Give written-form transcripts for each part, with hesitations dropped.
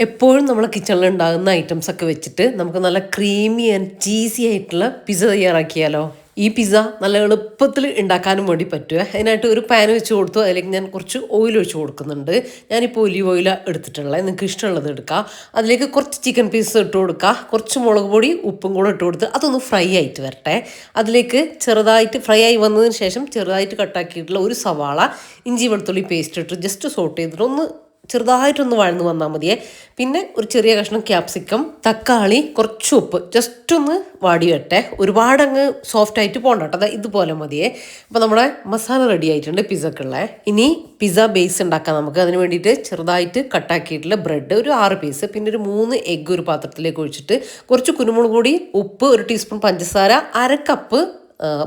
എപ്പോഴും നമ്മളെ കിച്ചണിൽ ഉണ്ടാകുന്ന ഐറ്റംസ് ഒക്കെ വെച്ചിട്ട് നമുക്ക് നല്ല ക്രീമി ആൻഡ് ചീസി ആയിട്ടുള്ള പിസ്സ തയ്യാറാക്കിയാലോ. ഈ പിസ്സ നല്ല എളുപ്പത്തിൽ ഉണ്ടാക്കാനും വേണ്ടി പറ്റുക. അതിനായിട്ട് ഒരു പാൻ വെച്ച് കൊടുത്തു, അതിലേക്ക് ഞാൻ കുറച്ച് ഓയിൽ ഒഴിച്ച് കൊടുക്കുന്നുണ്ട്. ഞാനിപ്പോൾ ഒലിവ് ഓയിൽ എടുത്തിട്ടുള്ളത്, നിങ്ങൾക്ക് ഇഷ്ടമുള്ളത് എടുക്കുക. അതിലേക്ക് കുറച്ച് ചിക്കൻ പീസ് ഇട്ട് കൊടുക്കുക, കുറച്ച് മുളക് പൊടി ഉപ്പും കൂടെ ഇട്ട് കൊടുത്ത് അതൊന്ന് ഫ്രൈ ആയിട്ട് വരട്ടെ. അതിലേക്ക് ചെറുതായിട്ട് ഫ്രൈ ആയി വന്നതിന് ശേഷം ചെറുതായിട്ട് കട്ടാക്കിയിട്ടുള്ള ഒരു സവാള, ഇഞ്ചി വെളുത്തുള്ളി പേസ്റ്റ് ഇട്ട് ജസ്റ്റ് സോട്ട് ചെയ്തിട്ട് ഒന്ന് ചെറുതായിട്ടൊന്ന് വഴന്ന് വന്നാൽ മതിയേ. പിന്നെ ഒരു ചെറിയ കഷ്ണം ക്യാപ്സിക്കം, തക്കാളി, കുറച്ച് ഉപ്പ്, ജസ്റ്റ് ഒന്ന് വാടി വരട്ടെ. ഒരുപാടങ്ങ് സോഫ്റ്റ് ആയിട്ട് പോകണ്ട കേട്ടോ, ഇതുപോലെ മതിയേ. അപ്പോൾ നമ്മുടെ മസാല റെഡി ആയിട്ടുണ്ട് പിസ്സക്കുള്ള. ഇനി പിസ്സ ബേസ് ഉണ്ടാക്കാം നമുക്ക്. അതിന് വേണ്ടിയിട്ട് ചെറുതായിട്ട് കട്ടാക്കിയിട്ടുള്ള ബ്രെഡ് ഒരു 6 പീസ്, പിന്നെ ഒരു 3 എഗ്ഗ് ഒരു പാത്രത്തിലേക്ക് ഒഴിച്ചിട്ട് കുറച്ച് കുരുമുളക് പൊടി, ഉപ്പ്, 1 ടീസ്പൂൺ പഞ്ചസാര, 1/2 കപ്പ്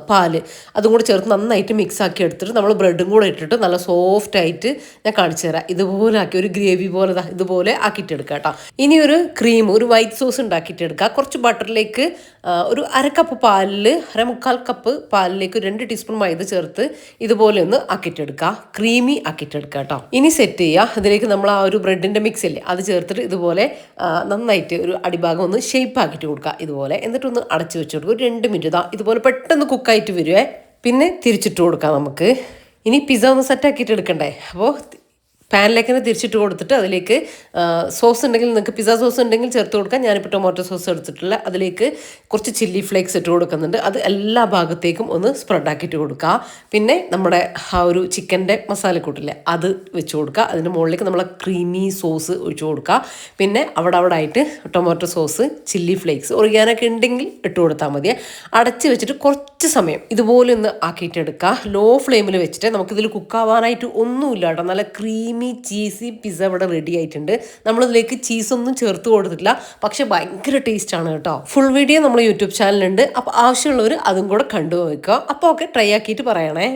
പാല്, അതും കൂടെ ചേർത്ത് നന്നായിട്ട് മിക്സ് ആക്കി എടുത്തിട്ട് നമ്മൾ ബ്രെഡും കൂടെ ഇട്ടിട്ട് നല്ല സോഫ്റ്റ് ആയിട്ട് ഞാൻ കാണിച്ചു തരാം. ഇതുപോലെ ആക്കി ഒരു ഗ്രേവി പോലെ ഇതുപോലെ ആക്കിയിട്ടെടുക്കുക കേട്ടോ. ഇനി ഒരു ക്രീം, ഒരു വൈറ്റ് സോസ് ഉണ്ടാക്കിയിട്ടെടുക്കുക. കുറച്ച് ബട്ടറിലേക്ക് ഒരു 1/2 കപ്പ് പാലിൽ 1/4 കപ്പ് പാലിലേക്ക് 2 ടീസ്പൂൺ മൈദ ചേർത്ത് ഇതുപോലെ ഒന്ന് ആക്കിയിട്ടെടുക്കുക, ക്രീമി ആക്കിയിട്ടെടുക്കുക കേട്ടോ. ഇനി സെറ്റ് ചെയ്യുക. അതിലേക്ക് നമ്മൾ ആ ഒരു ബ്രെഡിൻ്റെ മിക്സ് ഇല്ലേ അത് ചേർത്തിട്ട് ഇതുപോലെ നന്നായിട്ട് ഒരു അടിഭാഗം ഒന്ന് ഷേപ്പ് ആക്കിയിട്ട് കൊടുക്കുക ഇതുപോലെ. എന്നിട്ടൊന്ന് അടച്ച് വെച്ച് കൊടുക്കുക ഒരു 2 മിനിറ്റ്. ഇതുപോലെ പെട്ടെന്ന് കുക്കായിട്ട് വരുവേ. പിന്നെ തിരിച്ചിട്ട് കൊടുക്കാം നമുക്ക്. ഇനി പിസ്സ ഒന്ന് സെറ്റാക്കിയിട്ട് എടുക്കണ്ടേ. അപ്പോൾ പാനിലേക്ക് തന്നെ തിരിച്ചിട്ട് കൊടുത്തിട്ട് അതിലേക്ക് സോസ് ഉണ്ടെങ്കിൽ നിങ്ങൾക്ക് പിസ്സ സോസ് ഉണ്ടെങ്കിൽ ചേർത്ത് കൊടുക്കാം. ഞാനിപ്പോൾ ടൊമാറ്റോ സോസ് എടുത്തിട്ടുള്ള അതിലേക്ക് കുറച്ച് ചില്ലി ഫ്ലേക്സ് ഇട്ട് കൊടുക്കുന്നുണ്ട്. അത് എല്ലാ ഭാഗത്തേക്കും ഒന്ന് സ്പ്രെഡ് ആക്കിയിട്ട് കൊടുക്കുക. പിന്നെ നമ്മുടെ ആ ഒരു ചിക്കൻ്റെ മസാലക്കൂട്ടില്ലേ അത് വെച്ച് കൊടുക്കുക. അതിൻ്റെ മുകളിലേക്ക് നമ്മളെ ക്രീമി സോസ് ഒഴിച്ച് കൊടുക്കുക. പിന്നെ അവിടെ ആയിട്ട് ടൊമാറ്റോ സോസ്, ചില്ലി ഫ്ലേക്സ്, ഒറിഗാനൊക്കെ ഉണ്ടെങ്കിൽ ഇട്ട് കൊടുത്താൽ മതി. അടച്ച് വെച്ചിട്ട് കുറച്ച് സമയം ഇതുപോലെ ഒന്ന് ആക്കിയിട്ടെടുക്കുക. ലോ ഫ്ലെയിമിൽ വെച്ചിട്ട് നമുക്കിതിൽ കുക്കാവാനായിട്ട് ഒന്നുമില്ല കേട്ടോ. നല്ല ക്രീമി ചീസി പിസ്സ ഇവിടെ റെഡി ആയിട്ടുണ്ട്. നമ്മളിതിലേക്ക് ചീസൊന്നും ചേർത്ത് കൊടുത്തിട്ടില്ല, പക്ഷെ ഭയങ്കര ടേസ്റ്റാണ് കേട്ടോ. ഫുൾ വീഡിയോ നമ്മൾ യൂട്യൂബ് ചാനലുണ്ട്, അപ്പോൾ ആവശ്യമുള്ളവർ അതും കൂടെ കണ്ടു നോക്കുക. അപ്പോൾ ഒക്കെ ട്രൈ ആക്കിയിട്ട് പറയണേ.